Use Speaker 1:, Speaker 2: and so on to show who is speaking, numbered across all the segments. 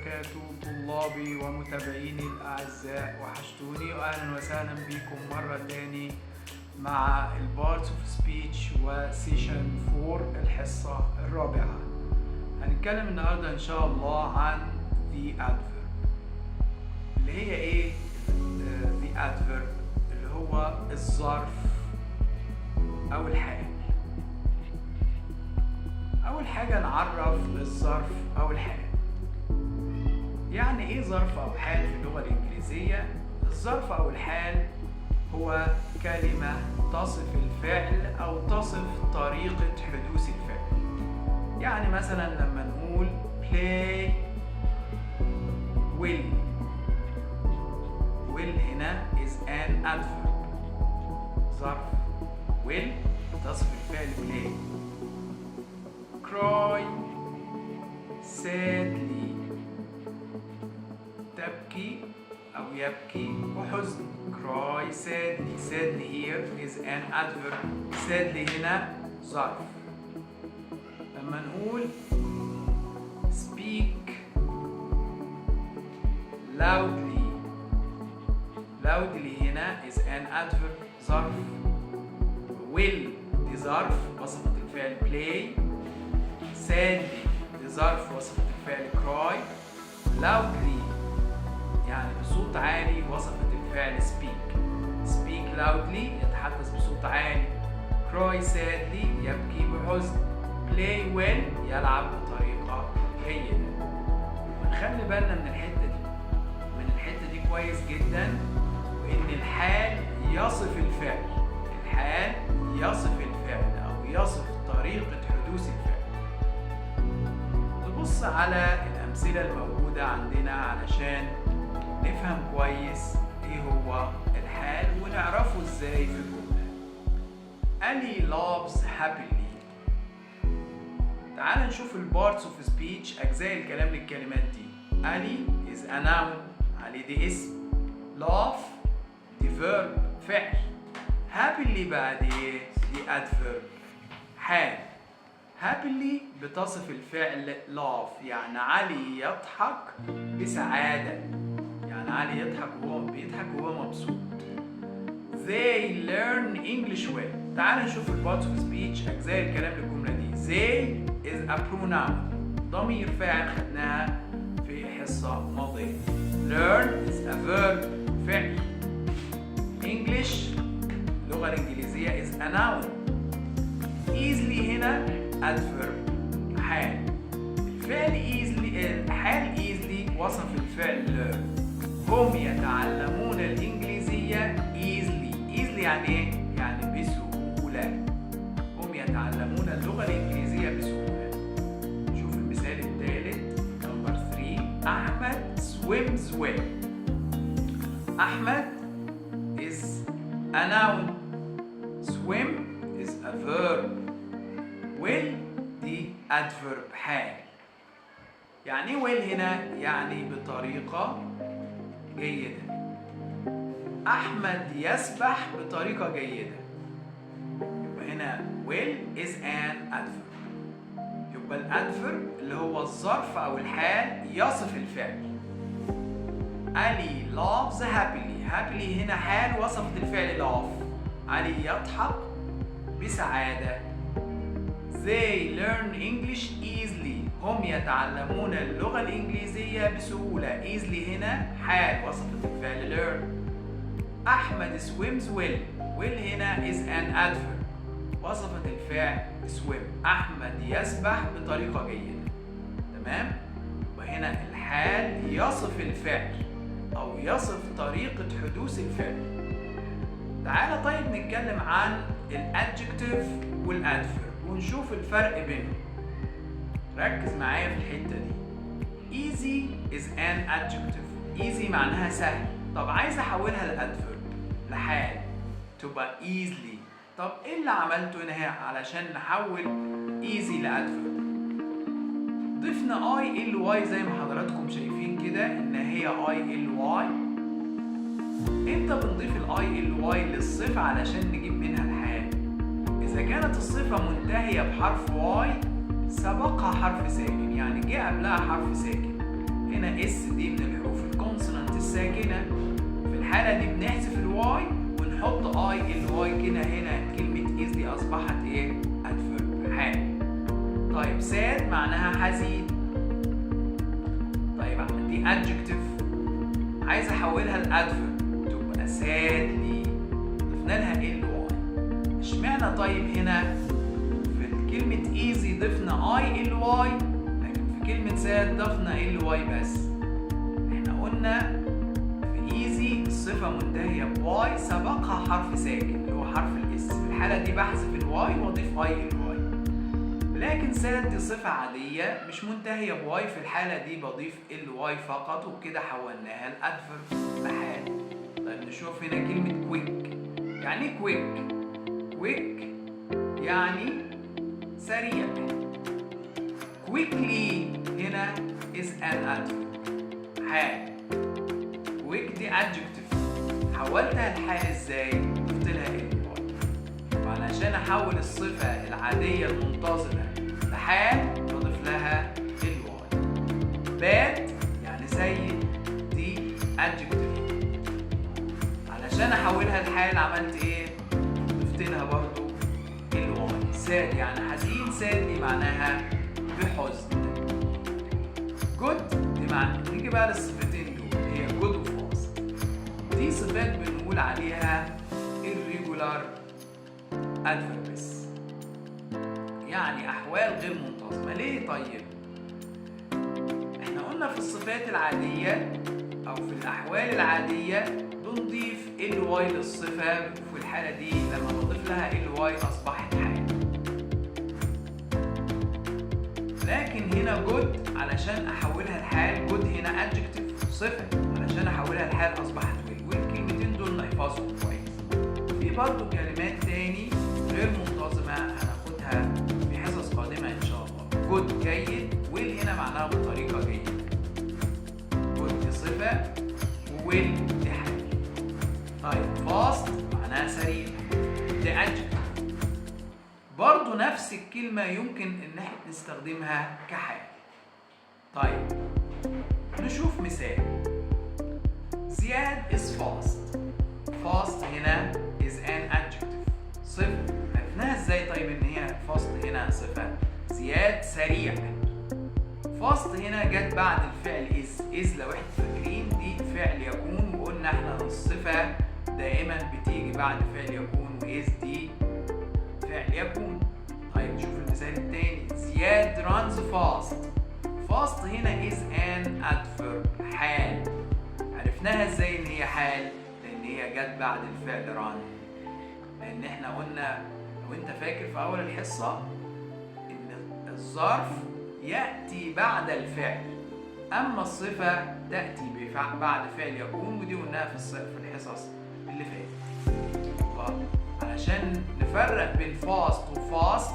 Speaker 1: وبركاته. طلابي ومتابعيني الأعزاء، وحشتوني وأهلا وسهلا بكم مرة تاني مع البارتس اوف سبيتش وسيشن 4 الحصة الرابعة. هنتكلم النهاردة إن شاء الله عن the adverb، اللي هي إيه؟ the adverb اللي هو الظرف أو الحال. أول حاجة نعرف الظرف أو الحال. يعني إيه ظرف أو حال في اللغة الإنجليزية؟ الظرف أو الحال هو كلمة تصف الفعل أو تصف طريقة حدوث الفعل. يعني مثلا لما نقول play will هنا is an adverb، ظرف will تصف الفعل play. cry sadly تبكي أو يبكي وحزن. cry sadly. sadly here is an adverb. sadly هنا ظرف. لما نقول speak loudly هنا is an adverb ظرف. will دي ظرف وصفت الفعل play. sadly دي ظرف وصفت الفعل cry. loudly يعني بصوت عالي وصفت الفعل speak loudly يتحدث بصوت عالي. cry sadly يبكي بحزن. play well يلعب بطريقة جيدة. ونخلي بالنا من الحتة دي كويس جدا، وإن الحال يصف الفعل. الحال يصف الفعل أو يصف طريقة حدوث الفعل. نبص على الأمثلة الموجودة عندنا علشان نفهم كويس ايه هو الحال ونعرفه ازاي في الجملة. Ali loves happily. تعال نشوف البارتس اوف سبيتش، اجزاء الكلام للكلمات دي. Ali is a noun، Ali دي اسم. love دي verb فعل. happily بقى دي ايه؟ دي adverb حال. happily بتصف الفعل love، يعني علي يضحك بسعادة. يعني علي يضحك وهو مبسوط. They learn English well. تعال نشوف البارتس اوف سبيتش، أجزاء الكلام للجملة دي. They is a pronoun، ضمير فاعل خدناها في حصة ماضية. Learn is a verb فعل. English اللغة الإنجليزية is a noun. Easily هنا adverb حال. الفعل الحال easily وصف الفعل learn. هم يتعلمون الإنجليزية easily يعني إيه؟ يعني بسهولة. هم يتعلمون اللغة الإنجليزية بسهولة. شوف المثال الثالث نمبر 3. أحمد swims well. أحمد is a noun. swim is a verb. well دي adverb حال. يعني إيه well هنا؟ يعني بطريقة جيدة. أحمد يسبح بطريقة جيدة. يبقى هنا will is an adverb. يبقى الادفرب اللي هو الظرف أو الحال يصف الفعل. علي loves happily. happily هنا حال وصفت الفعل love. علي يضحك بسعادة. They learn English easily. هم يتعلمون اللغة الإنجليزية بسهولة. easily هنا حال وصفت الفعل learn. أحمد swims well. well هنا is an adverb وصفت الفعل swim. أحمد يسبح بطريقة جيدة. تمام؟ وهنا الحال يصف الفعل أو يصف طريقة حدوث الفعل. تعالى طيب نتكلم عن الادجكتيف والادفرب ونشوف الفرق بينهم. ركز معايا في الحتة دي. easy is an adjective. easy معناها سهل. طب عايز احولها لادفرب لحال تبقى easily. طب ايه اللي عملته هنا علشان نحول easy لادفرب؟ ضفنا ILY زي ما حضراتكم شايفين كده ان هي ILY. امتى بنضيف ILY للصفة علشان نجيب منها الحال؟ إذا كانت الصفة منتهية بحرف Y سبقها حرف ساكن، يعني جه قبلها حرف ساكن. هنا اس دي من الحروف الكونسونانت الساكنة، في الحالة دي بنحذف الواي ونحط اي الواي كده. هنا كلمة is دي أصبحت ايه؟ adverb حال. طيب sad معناها حزين. طيب دي adjective عايز احولها لادفرب تبقى sadly، ضفنا لها ال واي. اشمعنى طيب هنا في كلمة easy ضفنا اي ال واي، لكن في كلمة sad ضفنا ال واي بس؟ احنا قلنا في easy الصفة منتهية بواي سبقها حرف ساكن اللي هو حرف الاس، في الحالة دي بحذف الواي واضيف اي ال واي. لكن sad دي صفة عادية مش منتهية بواي، في الحالة دي بضيف ال واي فقط، وبكده حولناها لادفرب لحال. طيب نشوف هنا كلمة كويك. يعني ايه كويك؟ كويك يعني سريع. quickly هنا is an adverb حال. quick دي adjective حولتها لحال ازاي؟ ضفت لها ال واي. وعلشان احول الصفة العادية المنتظمة لحال بضيف لها ال واي. bad يعني سيء دي adjective، علشان احولها لحال عملت ايه؟ ضفت لها برضو ال واي. sad يعني حزين، sad دي معناها بحزن. good دي نيجي بقى للصفتين دول، هي good و fast. دي صفات بنقول عليها irregular adverbs، يعني أحوال غير منتظمة. ليه طيب؟ احنا قلنا في الصفات العادية أو في الأحوال العادية بنضيف ال واي للصفة، وفي الحالة دي لما بضيف لها ال واي أصبحت حال. لكن هنا good علشان أحولها لحال، good هنا adjective صفة، علشان أحولها لحال أصبحت will. والكلمتين دول نحفظهم كويس. في برضه كلمات تاني غير منتظمة هناخدها في حصص قادمة إن شاء الله. good جيد، will هنا معناها بطريقة جيدة. good دي صفة وwill دي حال. طيب fast معناها سريع، دي adjective. برضو نفس الكلمة يمكن إن احنا نستخدمها كحال. طيب نشوف مثال. زياد is fast. fast هنا is an adjective صفة. عرفناها ازاي طيب إن هي fast هنا صفة؟ زياد سريع. fast هنا جت بعد الفعل is لو احنا فاكرين دي فعل يكون، وقلنا احنا الصفة دائما بتيجي بعد فعل يكون، وis دي فعل يكون. طيب نشوف المثال التاني. زياد runs fast. fast هنا is an adverb حال. عرفناها ازاي ان هي حال؟ لان هي جت بعد الفعل run. لان احنا قلنا لو انت فاكر في اول الحصة ان الظرف يأتي بعد الفعل، اما الصفة تأتي بعد فعل يكون، ودي قلناها في الحصص اللي فاتت. علشان نفرق بين فاست وفاست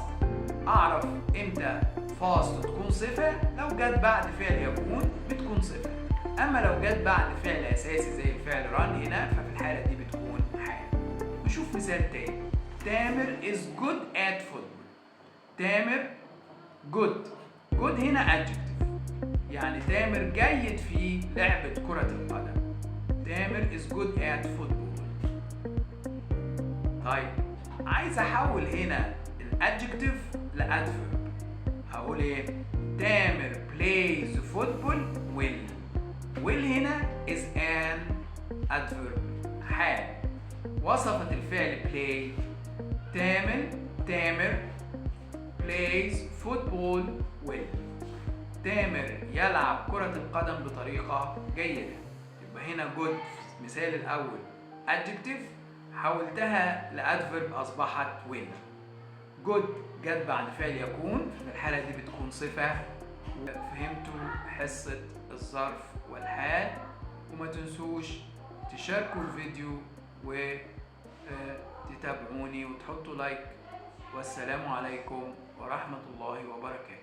Speaker 1: اعرف امتى فاست تكون صفة، لو جت بعد فعل يكون بتكون صفة، اما لو جت بعد فعل اساسي زي الفعل ران هنا ففي الحالة دي بتكون حال. نشوف مثال تاني. تامر is good at football. تامر good. good هنا adjective، يعني تامر جيد في لعبة كرة القدم. تامر is good at football. طيب عايز احول هنا الادجكتيف لادفيرب، هقول ايه؟ تامر plays football well. well هنا is an adverb حال، وصفت الفعل play. تامر plays football well. تامر يلعب كرة القدم بطريقة جيدة. يبقى هنا good في المثال الأول adjective حولتها لأدفرب أصبحت will. good جت بعد فعل يكون، في الحالة دي بتكون صفة. فهمتوا حصة الظرف والحال، وما تنسوش تشاركوا الفيديو وتتابعوني وتحطوا لايك. والسلام عليكم ورحمة الله وبركاته.